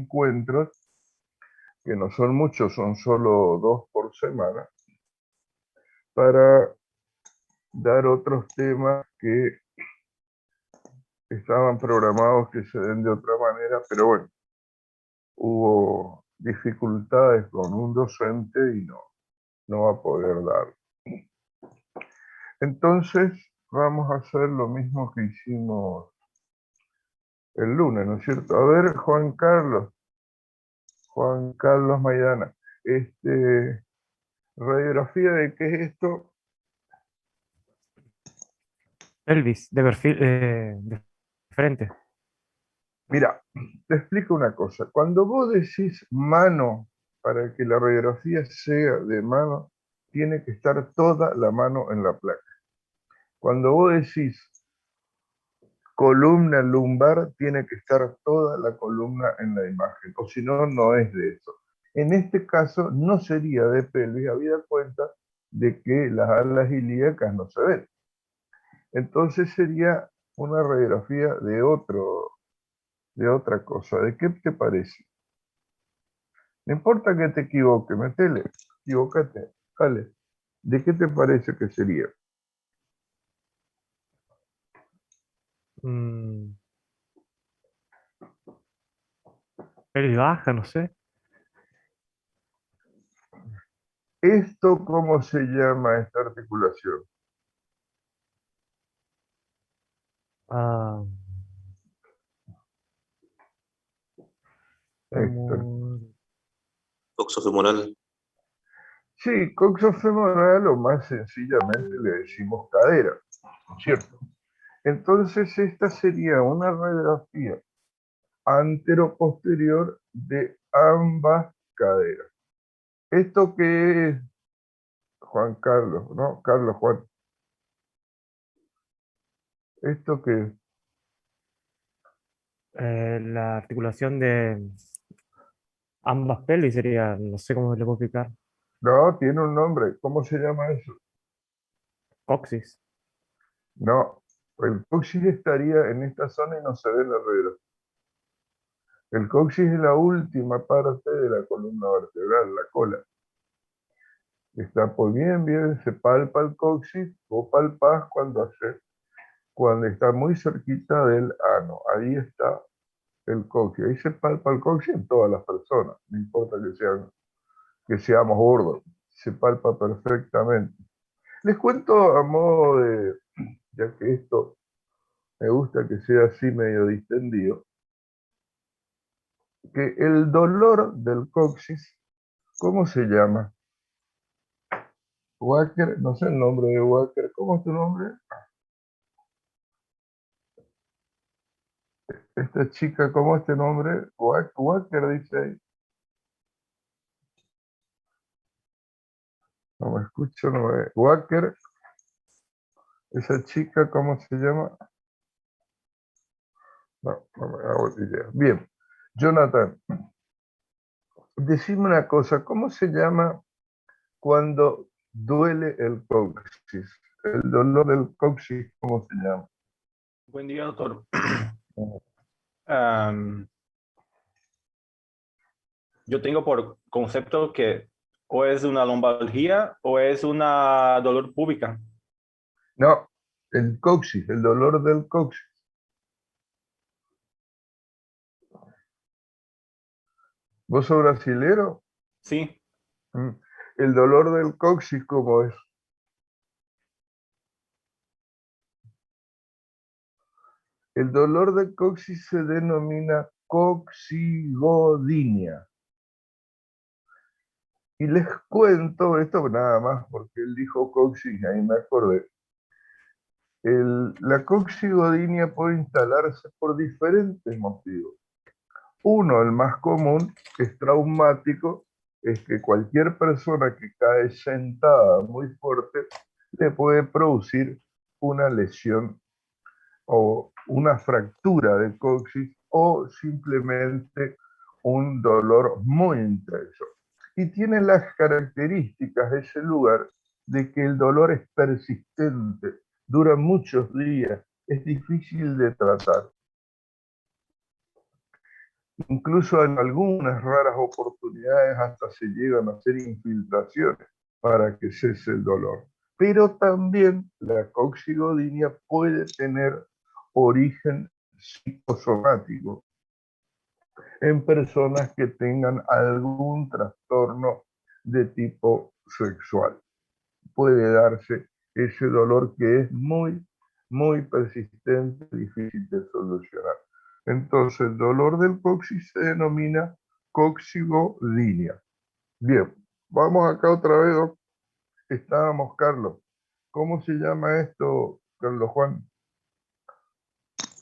encuentros, que no son muchos, son solo 2 por semana, para dar otros temas que estaban programados que se den de otra manera, pero bueno, hubo dificultades con un docente y no va a poder dar. Entonces, vamos a hacer lo mismo que hicimos el lunes, ¿no es cierto? A ver, Juan Carlos Maidana, radiografía de qué es esto. Pelvis, de perfil, de frente. Mira, te explico una cosa. Cuando vos decís mano, para que la radiografía sea de mano, tiene que estar toda la mano en la placa. Cuando vos decís columna lumbar, tiene que estar toda la columna en la imagen, o si no, no es de eso. En este caso, no sería de pelvis, habida cuenta de que las alas ilíacas no se ven. Entonces sería una radiografía de otra cosa. ¿De qué te parece? No importa que te equivoques, metele, equivócate, dale. ¿De qué te parece que sería? Mm, pelvis baja, no sé. ¿Esto cómo se llama esta articulación? Ah, Esta. fémur. Coxofemoral. Sí, coxofemoral o más sencillamente le decimos cadera, ¿no es cierto? Entonces esta sería una radiografía antero-posterior de ambas caderas. ¿Esto qué es, Juan Carlos? ¿No? Carlos Juan. ¿Esto qué es? La articulación de ambas pelvis sería, no sé cómo le puedo explicar. No, tiene un nombre. ¿Cómo se llama eso? Coxis. No, el coxis estaría en esta zona y no se ve en la radiografía. El coxis es la última parte de la columna vertebral, la cola. Está pues bien, se palpa el coxis, o palpas cuando está muy cerquita del ano. Ahí está el coxis. Ahí se palpa el coxis en todas las personas, no importa que seamos gordos. Se palpa perfectamente. Les cuento a modo de, ya que esto me gusta que sea así medio distendido, que el dolor del coxis, ¿cómo se llama? Wacker, no sé el nombre de Wacker. ¿Cómo es tu nombre? Esta chica, ¿cómo es tu nombre? Wacker dice ahí. No me escucho, no me... Wacker, esa chica, ¿cómo se llama? No me hago idea. Bien, Jonathan, decime una cosa, ¿cómo se llama cuando duele el coxis? El dolor del coxis, ¿cómo se llama? Buen día, doctor. Am, yo tengo por concepto que o es una lombalgia o es una dolor púbica. No, el coxis, el dolor del coxis. ¿Vos sos brasilero? Sí, Mm. El dolor del coxis, ¿cómo es? El dolor del coxis se denomina coxigodinia. Y les cuento esto nada más porque él dijo coxis y ahí me acordé. La coxigodinia puede instalarse por diferentes motivos. Uno, el más común, que es traumático, es que cualquier persona que cae sentada muy fuerte le puede producir una lesión o una fractura de coxis o simplemente un dolor muy intenso. Y tiene las características de ese lugar de que el dolor es persistente, dura muchos días, es difícil de tratar. Incluso en algunas raras oportunidades hasta se llegan a hacer infiltraciones para que cese el dolor. Pero también la coccidioidia puede tener origen psicosomático en personas que tengan algún trastorno de tipo sexual. Puede darse ese dolor que es muy, muy persistente, difícil de solucionar. Entonces, el dolor del coxis se denomina coccidioidia. Bien, vamos acá otra vez, Doc. Estábamos, Carlos. ¿Cómo se llama esto, Carlos Juan?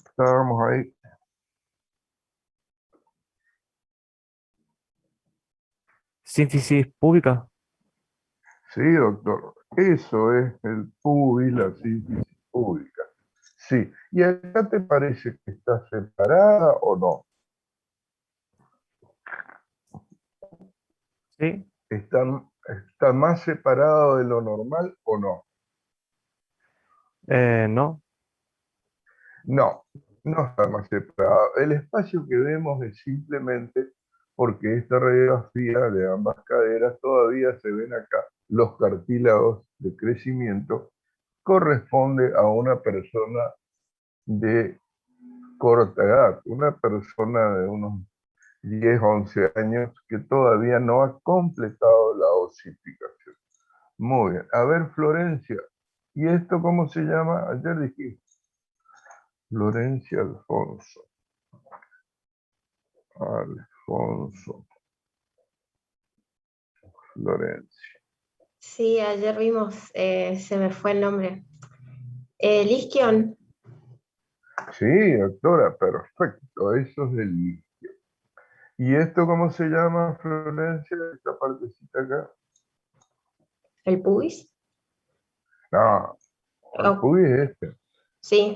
Estábamos ahí. Sínfisis púbica. Sí, doctor. Eso es el pubis, la sínfisis púbica. Sí. ¿Y acá te parece que está separada o no? Sí. ¿Está más separado de lo normal o no? No. No, no está más separado. El espacio que vemos es simplemente porque esta radiografía de ambas caderas todavía se ven acá los cartílagos de crecimiento, corresponde a una persona de corta edad, una persona de unos 10, 11 años que todavía no ha completado la osificación. Muy bien. A ver, Florencia, ¿y esto cómo se llama? Ayer dijiste. Florencia Alfonso. Alfonso. Florencia. Sí, ayer vimos, se me fue el nombre. El isquion. Sí, doctora, perfecto. Eso es el isquio. ¿Y esto cómo se llama, Florencia? Esta partecita acá. ¿El pubis? No, el Oh, pubis es este. sí.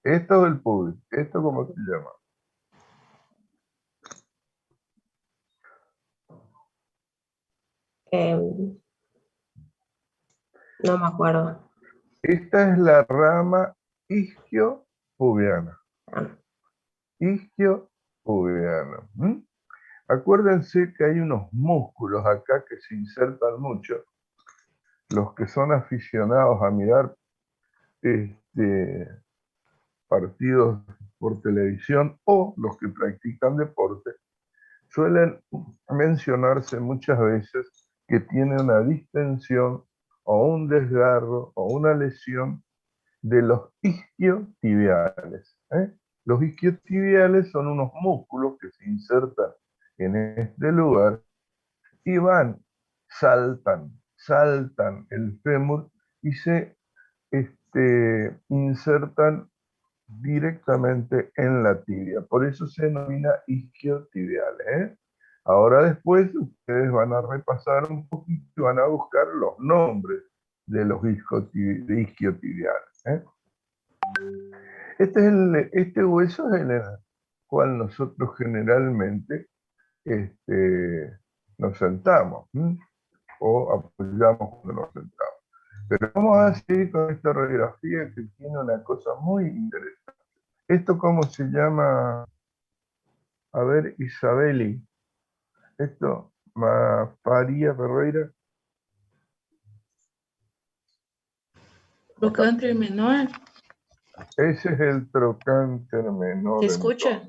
Esto es el pubis. ¿Esto cómo se llama? em, no me acuerdo. Esta es la rama isquiopubiana. Ah, Isquiopubiana. Acuérdense que hay unos músculos acá que se insertan mucho. Los que son aficionados a mirar partidos por televisión o los que practican deporte, suelen mencionarse muchas veces que tiene una distensión o un desgarro o una lesión de los isquiotibiales. Los isquiotibiales son unos músculos que se insertan en este lugar y saltan el fémur y se insertan directamente en la tibia. Por eso se denomina isquiotibiales. Ahora después ustedes van a repasar un poquito y van a buscar los nombres de los isquiotibiales. Este hueso es en el cual nosotros generalmente nos sentamos o apoyamos cuando nos sentamos. Pero vamos a seguir con esta radiografía que tiene una cosa muy interesante. ¿Esto cómo se llama? A ver, Isabeli. Esto, María Ferreira. Trocánter menor. Ese es el trocánter menor. ¿Se escucha?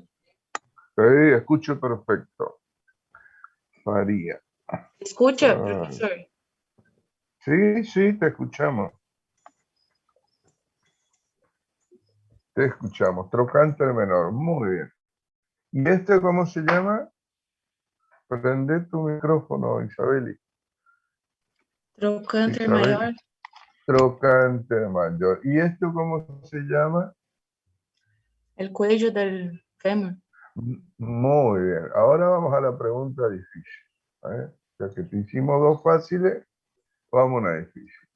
Sí, escucho perfecto. María. ¿Se escucha, profesor? Sí, sí, te escuchamos. Te escuchamos. Trocánter menor. Muy bien. ¿Y este cómo se llama? Prende tu micrófono, Isabeli. Trocánter Isabel. mayor. Trocánter mayor. ¿Y esto cómo se llama? El cuello del fémur. Muy bien. Ahora vamos a la pregunta difícil. Ya que te hicimos dos fáciles, vamos a una difícil.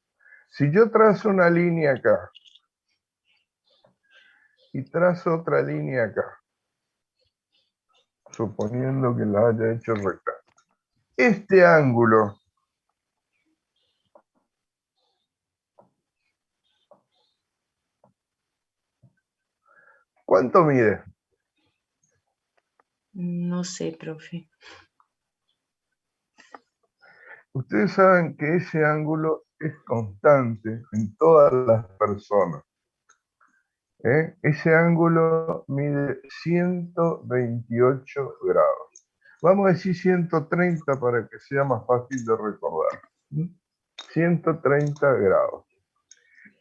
Si yo trazo una línea acá y trazo otra línea acá, suponiendo que la haya hecho recta, este ángulo, ¿cuánto mide? No sé, profe. Ustedes saben que ese ángulo es constante en todas las personas. Ese ángulo mide 128 grados. Vamos a decir 130 para que sea más fácil de recordar. 130 grados.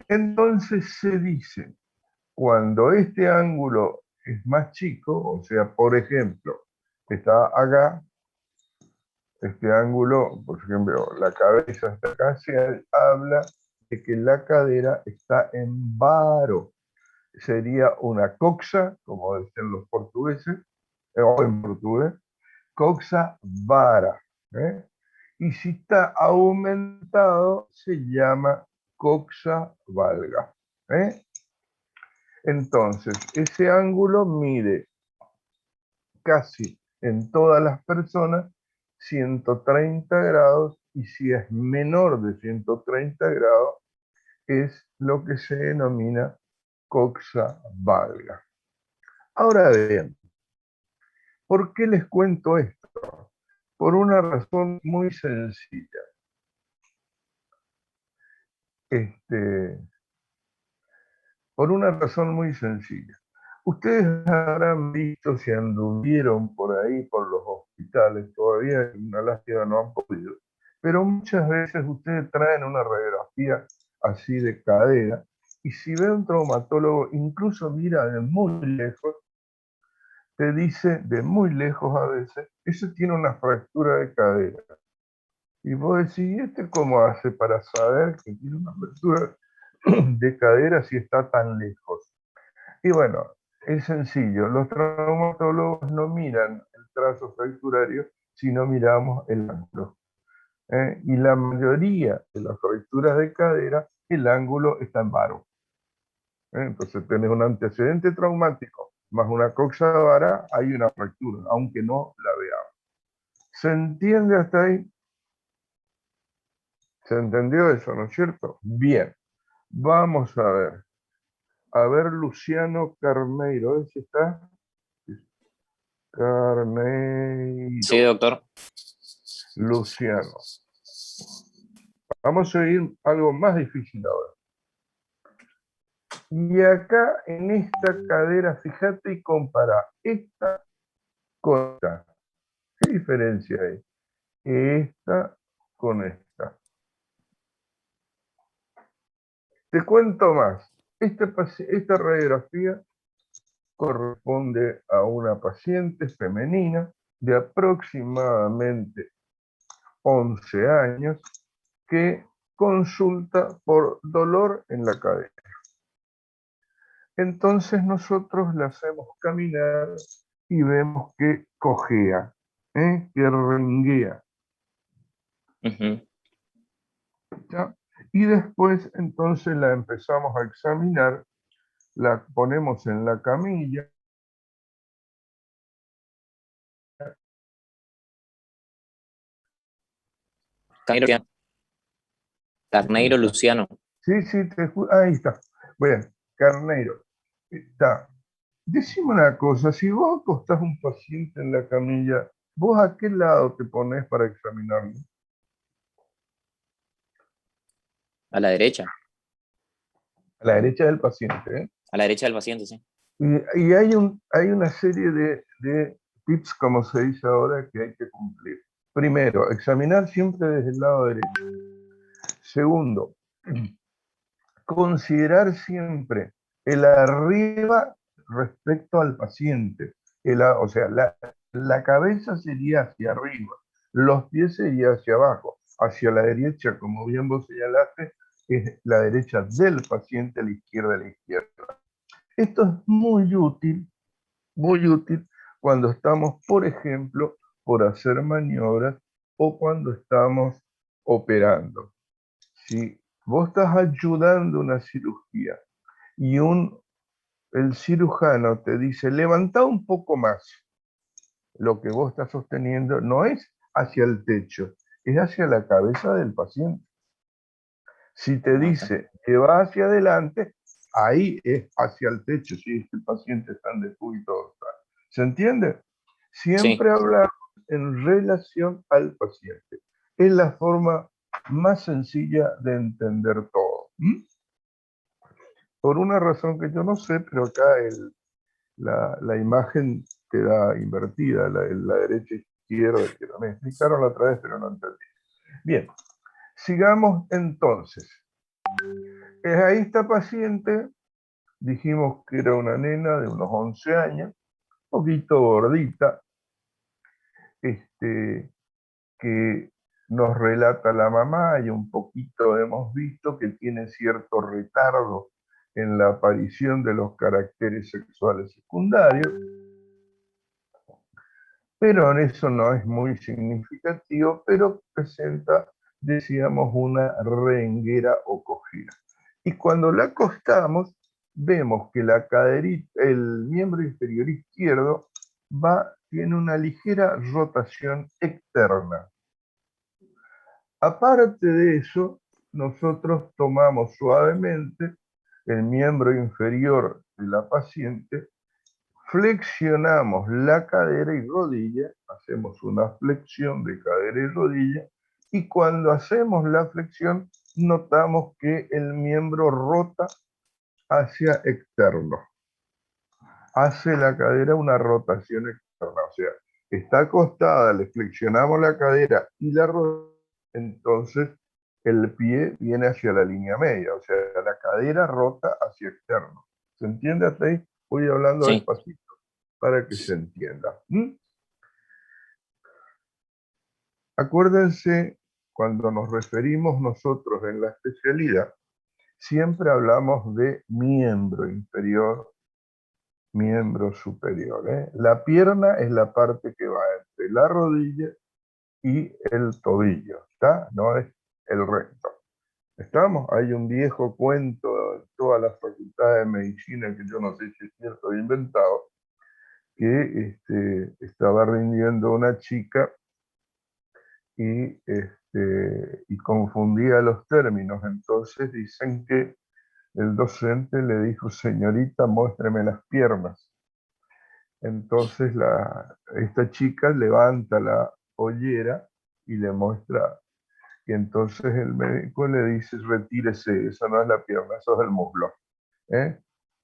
Entonces se dice, cuando este ángulo es más chico, o sea, por ejemplo, está acá, este ángulo, por ejemplo, la cabeza está acá, se habla de que la cadera está en varo. Sería una coxa, como dicen los portugueses, o en portugués, coxa vara. Y si está aumentado, se llama coxa valga. Entonces, ese ángulo mide casi en todas las personas 130 grados, y si es menor de 130 grados, es lo que se denomina coxa valga. Ahora bien, ¿por qué les cuento esto? Por una razón muy sencilla. Por una razón muy sencilla. Ustedes habrán visto, si anduvieron por ahí, por los hospitales, todavía una lástima no han podido, pero muchas veces ustedes traen una radiografía así de cadera, y si ve un traumatólogo, incluso mira de muy lejos, te dice de muy lejos a veces, ese tiene una fractura de cadera. Y vos decís, ¿y este cómo hace para saber que tiene una fractura de cadera si está tan lejos? Y bueno, es sencillo, los traumatólogos no miran el trazo fracturario, sino miramos el ángulo. Y la mayoría de las fracturas de cadera, el ángulo está en varo. Entonces tenés un antecedente traumático más una coxa vara, hay una fractura, aunque no la veamos. ¿Se entiende hasta ahí? ¿Se entendió eso, no es cierto? Bien, vamos a ver. A ver, Luciano Carneiro, ¿ese está? Carneiro. Sí, doctor. Luciano. Vamos a ir algo más difícil ahora. Y acá en esta cadera, fíjate y compara esta con esta. ¿Qué diferencia hay? Esta con esta. Te cuento más. Esta radiografía corresponde a una paciente femenina de aproximadamente 11 años que consulta por dolor en la cadera. Entonces nosotros la hacemos caminar y vemos que cojea, que renguea. ¿Ya? Y después entonces la empezamos a examinar, la ponemos en la camilla. Carneiro Luciano. Sí, ahí está. Bueno, Carneiro. Está. Decime una cosa, si vos acostás un paciente en la camilla, ¿vos a qué lado te pones para examinarlo? A la derecha. A la derecha del paciente, ¿eh? A la derecha del paciente, sí. Y hay una serie de tips, como se dice ahora, que hay que cumplir. Primero, examinar siempre desde el lado derecho. Segundo, considerar siempre el arriba respecto al paciente. O sea, la cabeza sería hacia arriba, los pies serían hacia abajo. Hacia la derecha, como bien vos señalaste, es la derecha del paciente, la izquierda. Esto es muy útil cuando estamos, por ejemplo, por hacer maniobras o cuando estamos operando. Si vos estás ayudando una cirugía y el cirujano te dice, levanta un poco más, lo que vos estás sosteniendo no es hacia el techo, es hacia la cabeza del paciente. Si te dice que va hacia adelante, ahí es hacia el techo, si es que el paciente está en descuido y todo. ¿Se entiende? Siempre hablamos en relación al paciente. Es la forma más sencilla de entender todo. Por una razón que yo no sé, pero acá la imagen queda invertida, la derecha e izquierda, que me explicaron la otra vez, pero no entendí. Bien, sigamos entonces. A esta paciente dijimos que era una nena de unos 11 años, un poquito gordita, que nos relata la mamá y un poquito hemos visto que tiene cierto retardo en la aparición de los caracteres sexuales secundarios, pero eso no es muy significativo, pero presenta, decíamos, una renguera o cojera. Y cuando la acostamos, vemos que la caderita, el miembro inferior izquierdo, tiene una ligera rotación externa. Aparte de eso, nosotros tomamos suavemente el miembro inferior de la paciente, flexionamos la cadera y rodilla, hacemos una flexión de cadera y rodilla, y cuando hacemos la flexión, notamos que el miembro rota hacia externo. Hace la cadera una rotación externa, o sea, está acostada, le flexionamos la cadera y la rodilla, entonces el pie viene hacia la línea media, o sea, la cadera rota hacia externo. ¿Se entiende hasta ahí? Voy hablando Sí. despacito para que se entienda. Acuérdense, cuando nos referimos nosotros en la especialidad, siempre hablamos de miembro inferior, miembro superior. La pierna es la parte que va entre la rodilla y el tobillo, ¿está? No es el resto. ¿Estamos? Hay un viejo cuento en todas las facultades de medicina, que yo no sé si es cierto o inventado, que estaba rindiendo una chica y confundía los términos. Entonces dicen que el docente le dijo: señorita, muéstreme las piernas. Entonces esta chica levanta la pollera y le muestra, y entonces el médico le dice: retírese, esa no es la pierna, eso es el muslo.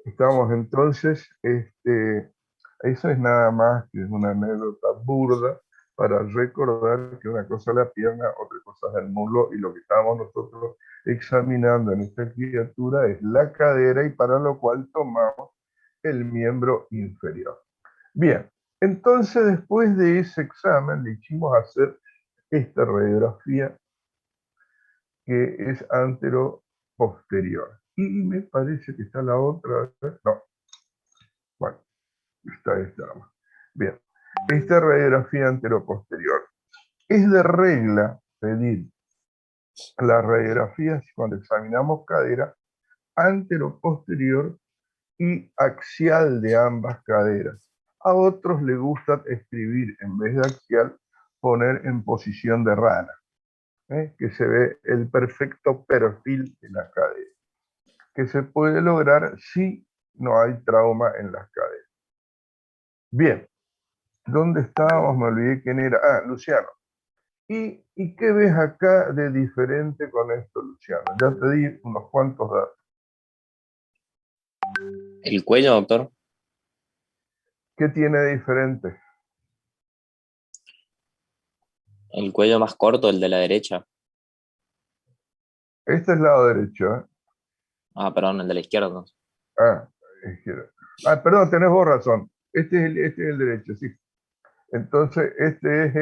Estamos entonces, eso es nada más que es una anécdota burda para recordar que una cosa es la pierna, otra cosa es el muslo, y lo que estamos nosotros examinando en esta criatura es la cadera, y para lo cual tomamos el miembro inferior. Bien, entonces después de ese examen le hicimos hacer esta radiografía, que es antero-posterior. Y me parece que está la otra. No. Bueno, está esta nomás. Bien. Esta radiografía antero-posterior. Es de regla pedir las radiografías cuando examinamos cadera antero-posterior y axial de ambas caderas. A otros les gusta escribir, en vez de axial, poner en posición de rana, que se ve el perfecto perfil de la cadera, que se puede lograr si no hay trauma en las caderas. Bien, ¿dónde estábamos? Me olvidé quién era. Ah, Luciano. ¿Y qué ves acá de diferente con esto, Luciano? Ya te di unos cuantos datos. El cuello, doctor. ¿Qué tiene de diferente? El cuello más corto, el de la derecha. Este es el lado derecho, ¿eh? Ah, perdón, el de la izquierda. ¿No? Ah, izquierda. Ah, perdón, tenés vos razón. Este es el derecho, sí. Entonces, este es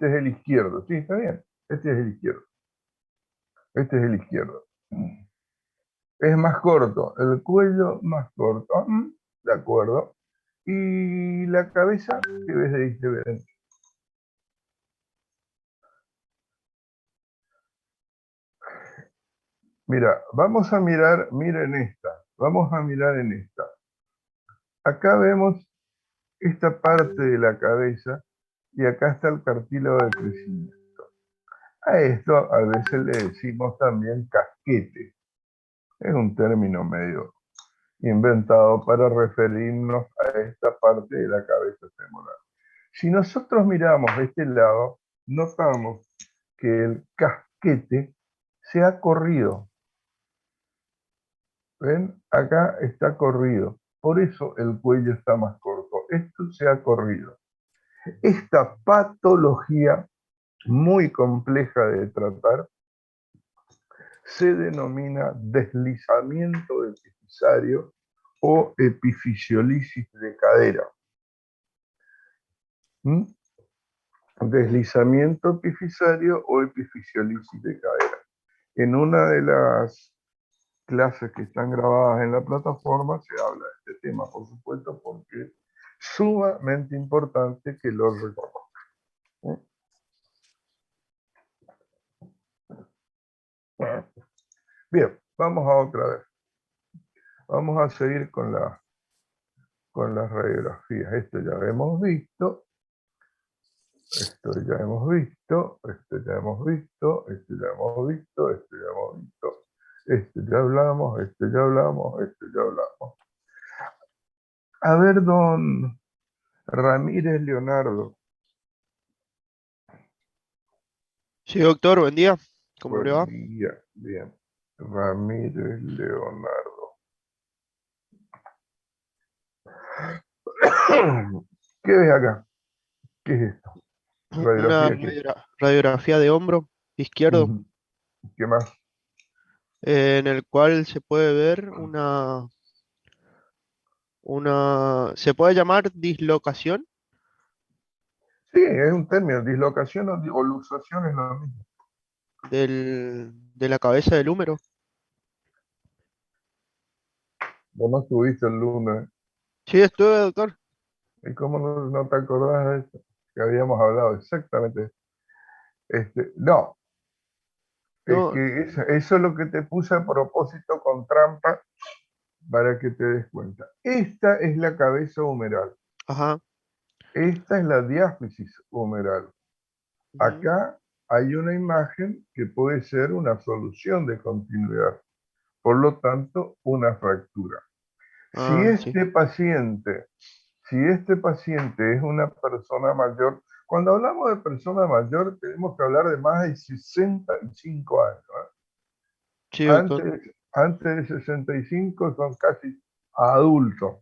el izquierdo. Sí, está bien. Este es el izquierdo. Este es el izquierdo. Es más corto. El cuello más corto. De acuerdo. Y la cabeza, ¿qué ves de diferente? Mira, vamos a mirar, miren esta. Vamos a mirar en esta. Acá vemos esta parte de la cabeza y acá está el cartílago de crecimiento. A esto a veces le decimos también casquete. Es un término medio inventado para referirnos a esta parte de la cabeza femoral. Si nosotros miramos de este lado, notamos que el casquete se ha corrido. ¿Ven? Acá está corrido. Por eso el cuello está más corto. Esto se ha corrido. Esta patología muy compleja de tratar se denomina deslizamiento epifisario o epifisiolisis de cadera. ¿Mm? Deslizamiento epifisario o epifisiolisis de cadera. En una de las clases que están grabadas en la plataforma se habla de este tema, por supuesto, porque es sumamente importante que lo reconozcan. Bien, vamos a otra vez. Vamos a seguir con las radiografías. Esto ya hemos visto. Esto ya hemos visto. Esto ya hemos visto. Esto ya hemos visto. Esto ya hemos visto. Esto ya hablamos. Esto ya hablamos. Esto ya hablamos. A ver, don Ramírez Leonardo. Sí, doctor, buen día. ¿Cómo le va? Buen día. Bien. Ramírez Leonardo. ¿Qué ves acá? ¿Qué es esto? Una ¿Radiografía qué? radiografía de hombro izquierdo, Ujú. ¿Qué más? en el cual se puede ver ¿se puede llamar dislocación? Sí, es un término. Dislocación o luxación es lo mismo. De la cabeza del húmero. Vos no estuviste el lunes. Sí, estuve, doctor. ¿Y cómo no te acordás de esto? Que habíamos hablado exactamente. No, es No, que eso es lo que te puse a propósito con trampa para que te des cuenta. Esta es la cabeza humeral. ajá. Esta es la diáfisis humeral. Ujú. Acá hay una imagen que puede ser una solución de continuidad. Por lo tanto, una fractura. Si Ah, sí. este paciente es una persona mayor, cuando hablamos de persona mayor tenemos que hablar de más de 65 años. Sí, doctor. Antes de 65 son casi adultos.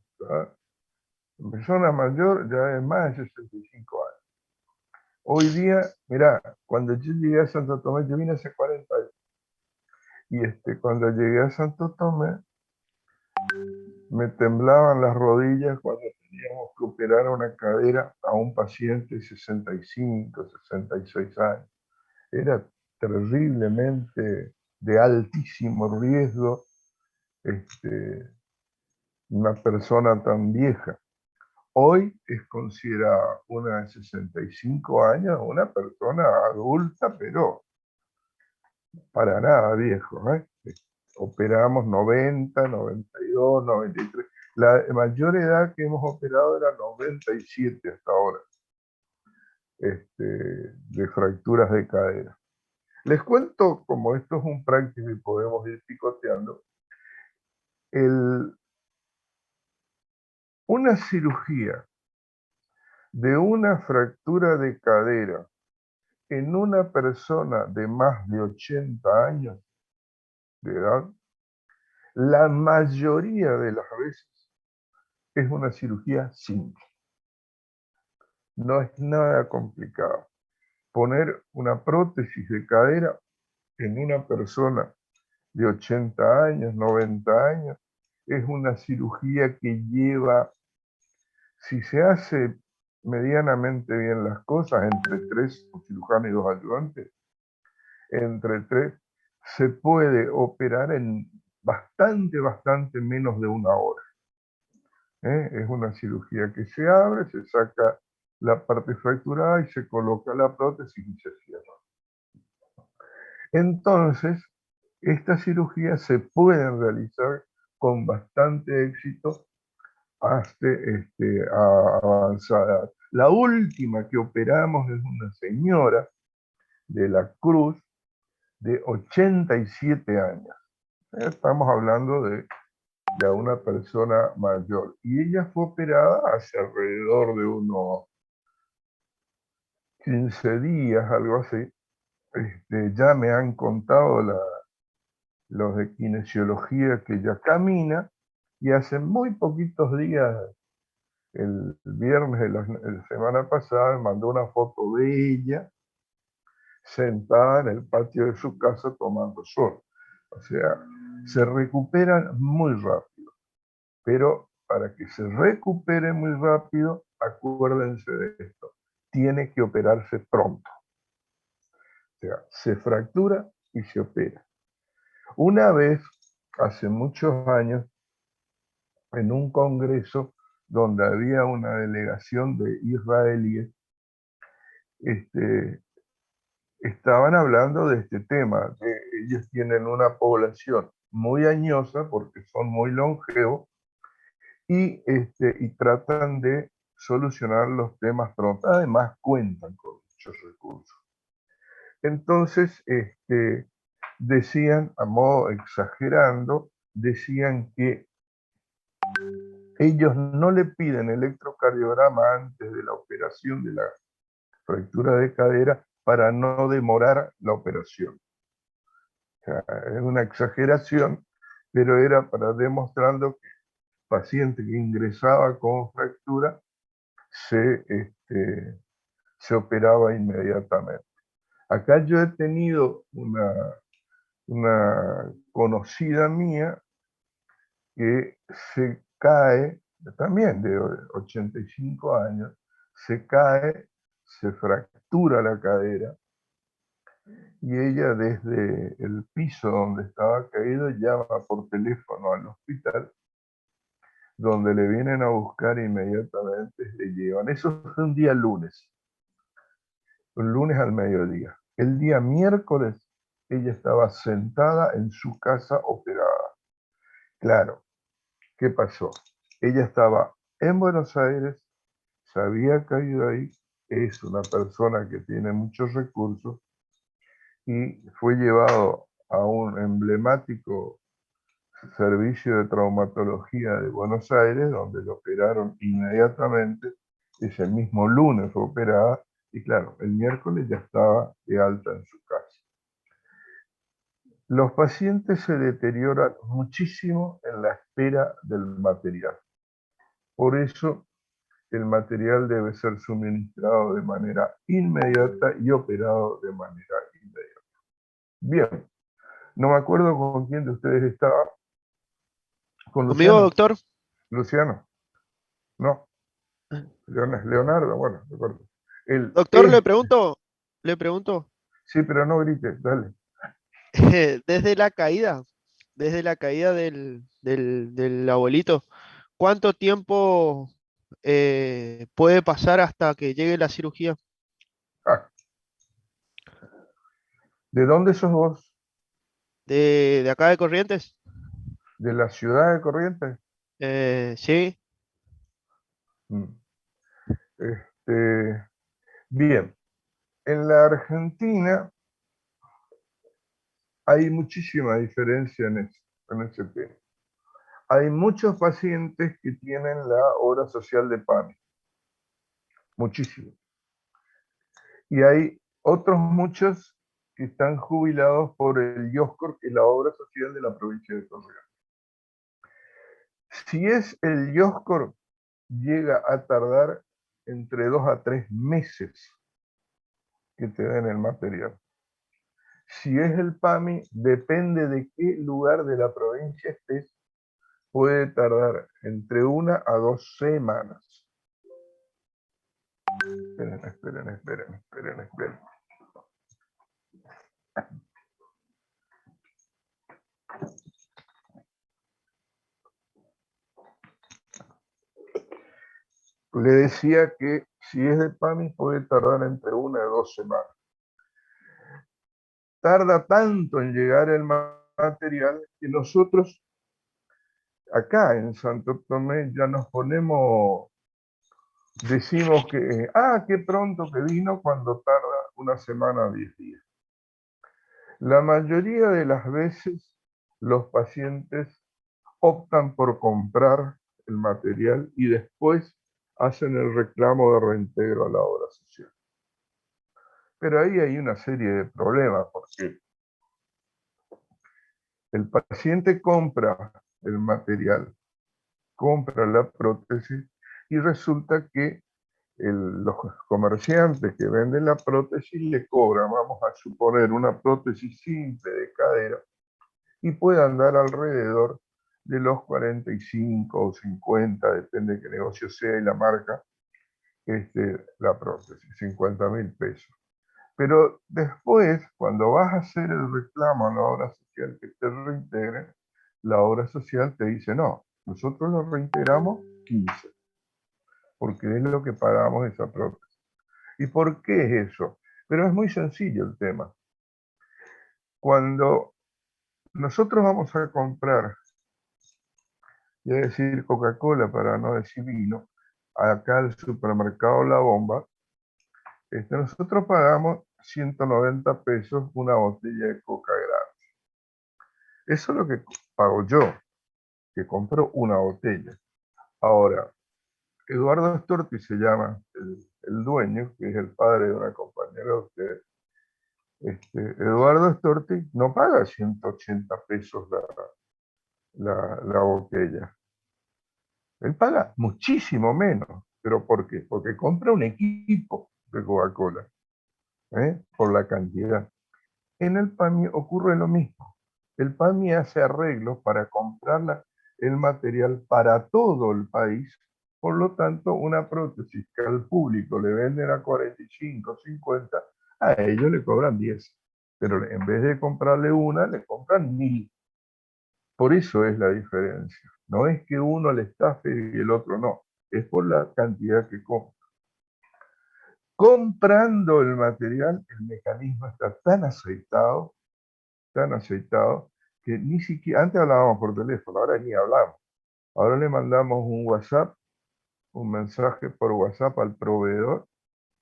Persona mayor ya es más de 65 años. Hoy día, mirá, cuando yo llegué a Santo Tomé, yo vine hace 40 años. Y cuando llegué a Santo Tomé, me temblaban las rodillas cuando teníamos que operar una cadera a un paciente de 65, 66 años. Era terriblemente de altísimo riesgo una persona tan vieja. Hoy es considerada una de 65 años una persona adulta, pero para nada viejo. Operamos 90, 92, 93. La mayor edad que hemos operado era 97 hasta ahora, de fracturas de cadera. Les cuento, como esto es un práctico y podemos ir picoteando, una cirugía de una fractura de cadera en una persona de más de 80 años de edad, la mayoría de las veces es una cirugía simple. No es nada complicado. Poner una prótesis de cadera en una persona de 80 años, 90 años, es una cirugía que lleva, si se hace medianamente bien las cosas, entre 3 cirujanos y 2 ayudantes, entre 3, se puede operar en bastante menos de 1 hora. Es una cirugía que se abre, se saca la parte fracturada y se coloca la prótesis y se cierra. Entonces, estas cirugías se pueden realizar con bastante éxito hasta avanzada. La última que operamos es una señora de la Cruz de 87 años. Estamos hablando de una persona mayor. Y ella fue operada hace alrededor de unos 15 días, algo así, ya me han contado los de kinesiología que ya camina, y hace muy poquitos días, el viernes de la semana pasada, me mandó una foto de ella sentada en el patio de su casa tomando sol. O sea, se recuperan muy rápido, pero para que se recupere muy rápido, acuérdense de esto, tiene que operarse pronto. O sea, se fractura y se opera. Una vez, hace muchos años, en un congreso donde había una delegación de israelíes, estaban hablando de este tema. Ellos tienen una población muy añosa porque son muy longevos y tratan de solucionar los temas pronto. Además, cuentan con muchos recursos. Entonces, decían, a modo exagerando, decían que ellos no le piden electrocardiograma antes de la operación de la fractura de cadera para no demorar la operación. O sea, es una exageración, pero era para demostrando que el paciente que ingresaba con fractura se operaba inmediatamente. Acá yo he tenido una conocida mía que se cae, también de 85 años, se cae, se fractura la cadera, y ella desde el piso donde estaba caído llama por teléfono al hospital, donde le vienen a buscar inmediatamente, le llevan. Eso fue un día lunes, un lunes al mediodía. El día miércoles ella estaba sentada en su casa operada. Claro, ¿qué pasó? Ella estaba en Buenos Aires, se había caído ahí, es una persona que tiene muchos recursos, y fue llevado a un emblemático servicio de traumatología de Buenos Aires, donde lo operaron inmediatamente. Ese mismo lunes fue operada, y claro, el miércoles ya estaba de alta en su casa. Los pacientes se deterioran muchísimo en la espera del material. Por eso el material debe ser suministrado de manera inmediata y operado de manera inmediata. Bien, no me acuerdo con quién de ustedes estaba. ¿Con ¿Conmigo, Luciano? doctor? Luciano. No. Leonardo, bueno, de acuerdo. Doctor, le pregunto, Sí, pero no grites, dale. desde la caída del abuelito, ¿cuánto tiempo puede pasar hasta que llegue la cirugía? Ah, ¿de dónde sos vos? ¿De acá de Corrientes? ¿De la ciudad de Corrientes? Sí. Mm. Bien, en la Argentina hay muchísima diferencia en ese tema. Hay muchos pacientes que tienen la obra social de PAMI, muchísimos. Y hay otros muchos que están jubilados por el IOSCOR, que es la obra social de la provincia de Corrientes. Si es el IOSCOR, llega a tardar entre 2 a 3 meses que te den el material. Si es el PAMI, depende de qué lugar de la provincia estés, puede tardar entre 1 a 2 semanas. Esperen. Le decía que si es de PAMI puede tardar entre 1 a 2 semanas. Tarda tanto en llegar el material que nosotros acá en Santo Tomé ya nos ponemos, decimos que, qué pronto que vino, cuando tarda 1 semana o 10 días. La mayoría de las veces los pacientes optan por comprar el material y después hacen el reclamo de reintegro a la obra social. Pero ahí hay una serie de problemas, porque el paciente compra el material, compra la prótesis, y resulta que los comerciantes que venden la prótesis le cobran, vamos a suponer, una prótesis simple de cadera, y puede andar alrededor de los 45 o 50, depende de qué negocio sea y la marca, la prótesis, 50.000 pesos. Pero después, cuando vas a hacer el reclamo a la obra social que te reintegren, la obra social te dice, no, nosotros lo reintegramos 15, porque es lo que pagamos esa prótesis. ¿Y por qué es eso? Pero es muy sencillo el tema. Cuando nosotros vamos a comprar, voy a decir Coca-Cola para no decir vino, acá al supermercado La Bomba, nosotros pagamos 190 pesos una botella de Coca gratis. Eso es lo que pago yo, que compro una botella. Ahora, Eduardo Storti se llama el dueño, que es el padre de una compañera de ustedes. Eduardo Storti no paga 180 pesos la botella. Él paga muchísimo menos. ¿Pero por qué? Porque compra un equipo de Coca-Cola, por la cantidad. En el PAMI ocurre lo mismo. El PAMI hace arreglos para comprar el material para todo el país. Por lo tanto, una prótesis que al público le venden a 45, 50, a ellos le cobran 10. Pero en vez de comprarle una, le compran 1000. Por eso es la diferencia. No es que uno le estafe y el otro no. Es por la cantidad que compra. Comprando el material, el mecanismo está tan aceitado, que ni siquiera, antes hablábamos por teléfono, ahora ni hablamos. Ahora le mandamos un WhatsApp, un mensaje por WhatsApp al proveedor,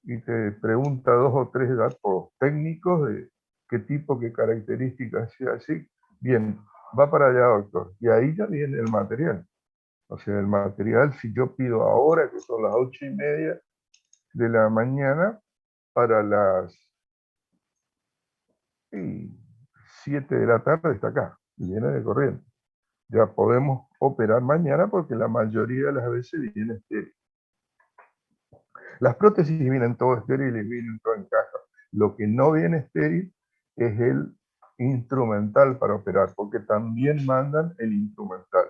y te pregunta 2 o 3 datos técnicos de qué tipo, qué características, sea así. Bien, va para allá, doctor. Y ahí ya viene el material. O sea, el material, si yo pido ahora, que son las 8:30 de la mañana, para las 7 de la tarde está acá, y viene de corriente. Ya podemos operar mañana porque la mayoría de las veces viene estéril. Las prótesis vienen todo estériles, vienen todo en caja. Lo que no viene estéril es el instrumental para operar, porque también mandan el instrumental.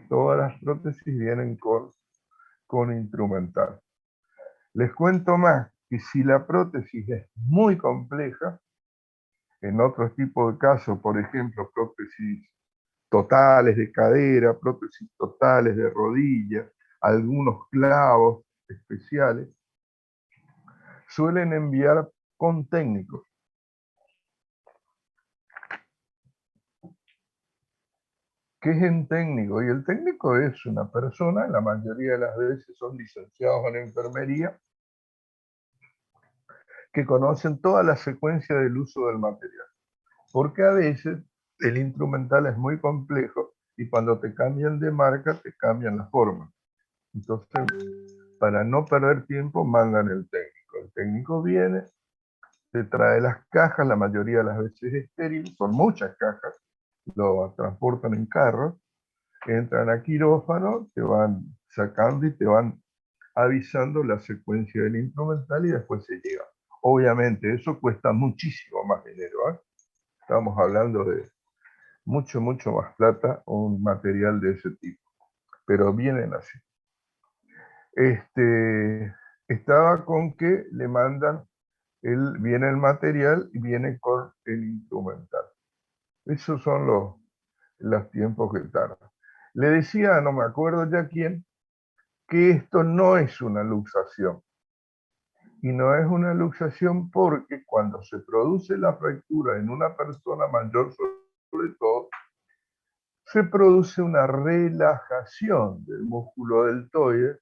Todas las prótesis vienen con instrumental. Les cuento más, que si la prótesis es muy compleja, en otros tipos de casos, por ejemplo, prótesis totales de cadera, prótesis totales de rodilla, algunos clavos especiales, suelen enviar con técnicos. ¿Qué es un técnico? Y el técnico es una persona, la mayoría de las veces son licenciados en enfermería, que conocen toda la secuencia del uso del material. Porque a veces el instrumental es muy complejo y cuando te cambian de marca, te cambian la forma. Entonces, para no perder tiempo, mandan el técnico. El técnico viene, te trae las cajas, la mayoría de las veces estéril, son muchas cajas, lo transportan en carros, entran a quirófano, te van sacando y te van avisando la secuencia del instrumental y después se llega. Obviamente, eso cuesta muchísimo más dinero, ¿eh? Estamos hablando de mucho, mucho más plata un material de ese tipo, pero vienen así. Estaba con que le mandan, viene el material y viene con el instrumental. Esos son los tiempos que tardan. Le decía, no me acuerdo ya quién, que esto no es una luxación. Y no es una luxación porque cuando se produce la fractura en una persona mayor, sobre todo, se produce una relajación del músculo deltoide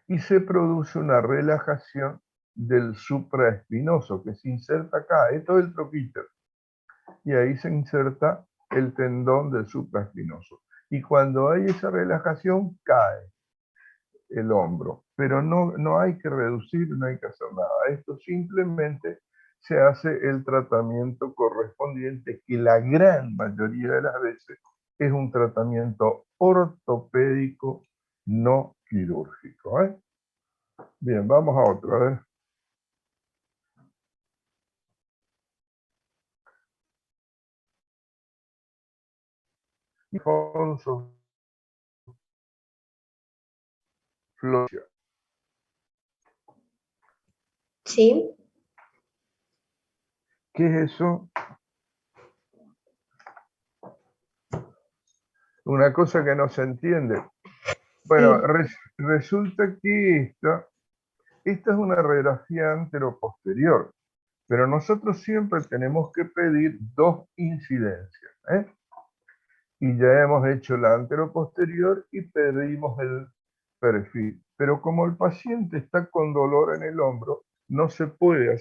y se produce una relajación del supraespinoso que se inserta acá. Esto es el troquíter. Y ahí se inserta el tendón del supraespinoso. Y cuando hay esa relajación, cae el hombro. pero no hay que reducir, no hay que hacer nada. Esto simplemente se hace el tratamiento correspondiente, que la gran mayoría de las veces es un tratamiento ortopédico no quirúrgico. Bien, vamos a otro. A ver. Alfonso Floria. Sí, ¿Qué es eso? Una cosa que no se entiende. Bueno, resulta que esta es una radiografía anteroposterior, pero nosotros siempre tenemos que pedir dos incidencias. Y ya hemos hecho la anteroposterior y pedimos el perfil. Pero como el paciente está con dolor en el hombro, no se puede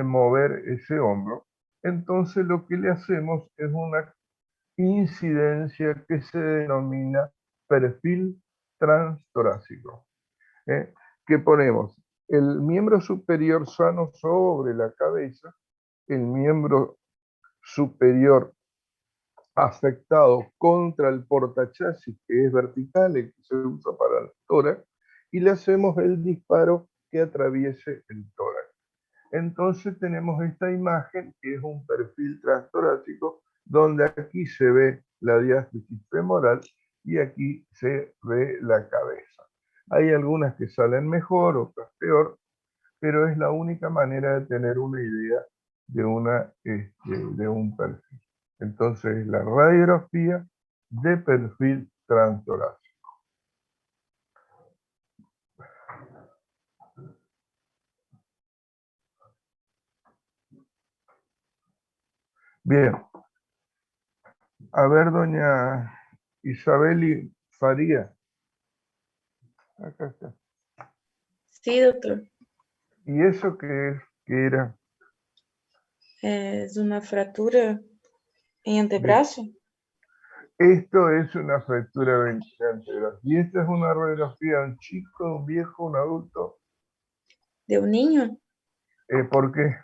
mover ese hombro. Entonces lo que le hacemos es una incidencia que se denomina perfil transtorácico. Que ponemos el miembro superior sano sobre la cabeza, el miembro superior afectado contra el portachasis, que es vertical, el que se usa para el tórax, y le hacemos el disparo que atraviese el tórax. Entonces tenemos esta imagen que es un perfil transtorácico, donde aquí se ve la diástasis femoral y aquí se ve la cabeza. Hay algunas que salen mejor, otras peor, pero es la única manera de tener una idea de un perfil. Entonces, la radiografía de perfil transtorácico. Bien. A ver, doña Isabeli Faría. Acá está. Sí, doctor. ¿Y eso qué es? ¿Qué era? Es una fractura en antebrazo Esto es una fractura de antebrazo. Y esta es una radiografía de un chico, un viejo, un adulto. de un niño ¿Por qué?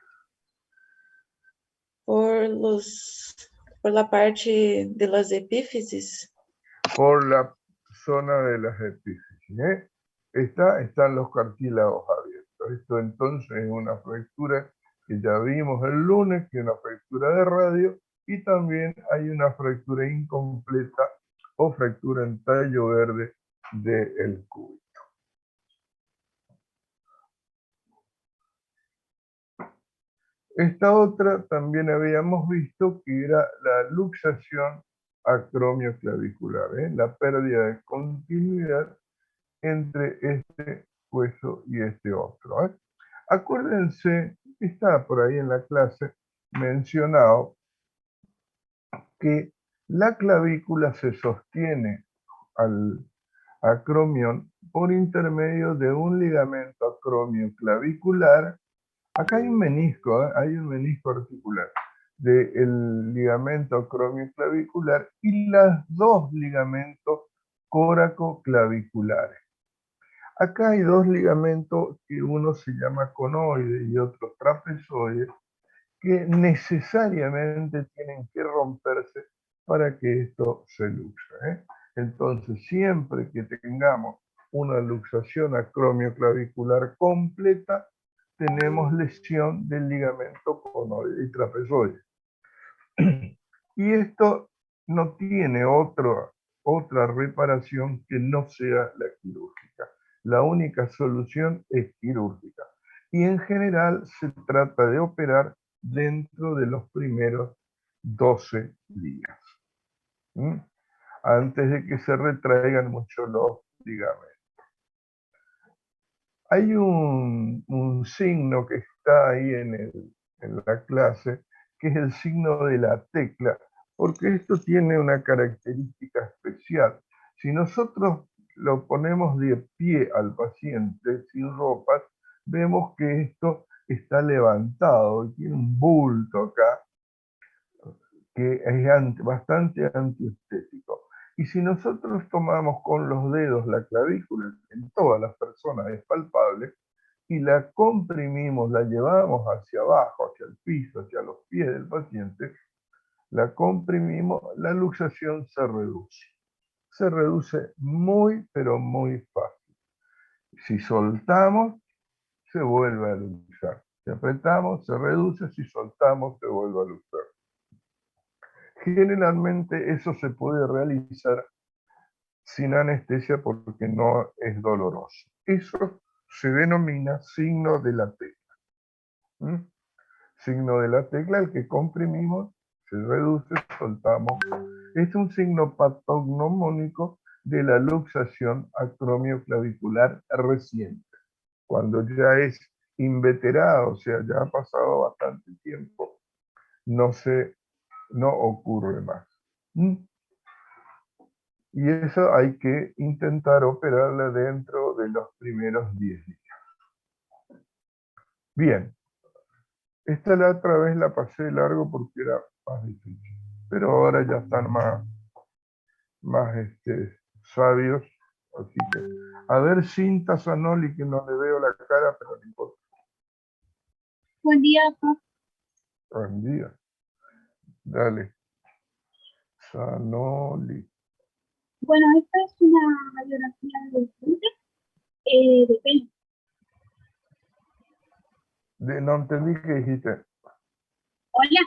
por la parte de las epífisis. Por la zona de las epífisis. Están los cartílagos abiertos. Esto entonces es una fractura que ya vimos el lunes, que es una fractura de radio, y también hay una fractura incompleta o fractura en tallo verde del cúbito. Esta otra también habíamos visto que era la luxación acromioclavicular, la pérdida de continuidad entre este hueso y este otro. Acuérdense, está por ahí en la clase mencionado que la clavícula se sostiene al acromión por intermedio de un ligamento acromioclavicular. Acá hay un menisco, hay un menisco articular del ligamento acromioclavicular y los dos ligamentos coracoclaviculares. Acá hay dos ligamentos, que uno se llama conoide y otro trapezoide, que necesariamente tienen que romperse para que esto se luxe. Entonces, siempre que tengamos una luxación acromioclavicular completa, tenemos lesión del ligamento conoide y trapezoide. Y esto no tiene otra reparación que no sea la quirúrgica. La única solución es quirúrgica. Y en general se trata de operar dentro de los primeros 12 días. Antes de que se retraigan mucho los ligamentos. Hay un signo que está ahí en la clase, que es el signo de la tecla, porque esto tiene una característica especial. Si nosotros lo ponemos de pie al paciente sin ropas, vemos que esto está levantado y tiene un bulto acá que es bastante antiestético. Y si nosotros tomamos con los dedos la clavícula, que en todas las personas es palpable, y la comprimimos, la llevamos hacia abajo, hacia el piso, hacia los pies del paciente, la comprimimos, la luxación se reduce. Se reduce muy, pero muy fácil. Si soltamos, se vuelve a luxar. Si apretamos, se reduce. Si soltamos, se vuelve a luxar. Generalmente eso se puede realizar sin anestesia porque no es doloroso. Eso se denomina signo de la tecla. ¿Mm? Signo de la tecla, el que comprimimos, se reduce, soltamos. Es un signo patognomónico de la luxación acromioclavicular reciente. Cuando ya es inveterado, o sea, ya ha pasado bastante tiempo, no ocurre más. ¿Mm? Y eso hay que intentar operarla dentro de los primeros 10 días. Bien, esta la otra vez la pasé largo porque era más difícil, pero ahora ya están más sabios, así que a ver, Cinta Zanoli, que no le veo la cara, pero no importa. Buen día, profe. Buen día. Dale. Zanoli. Bueno, esta es una radiografía de frente, de pelo. No entendí qué dijiste. Hola,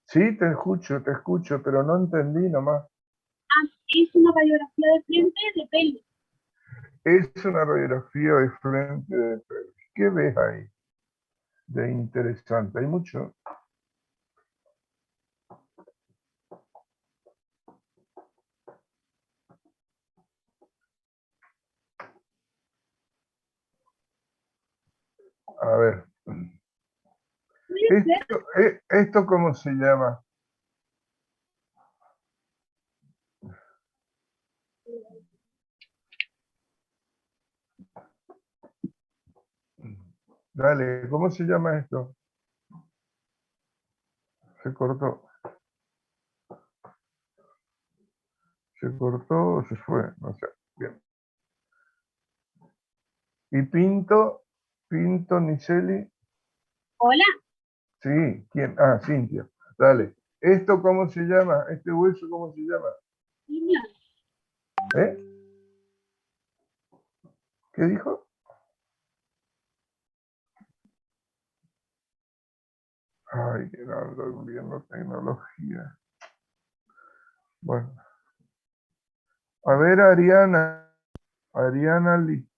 Sí, te escucho, pero no entendí nomás. es una radiografía de frente de pelo. Es una radiografía de frente de pelo. ¿Qué ves ahí de interesante? Hay mucho. A ver. ¿Puede ser? ¿Esto cómo se llama? Dale, ¿cómo se llama esto? Se cortó. Se cortó o se fue, no sé. Bien. ¿Y Pinto Nicelli? Hola, Sí, ¿quién? Ah, Cintia. Dale. ¿Esto cómo se llama? ¿Este hueso cómo se llama? niño. ¿Eh? ¿Qué dijo? Ay, que no ando viendo tecnología. Bueno. A ver, Ariana. Ariana Lisnet.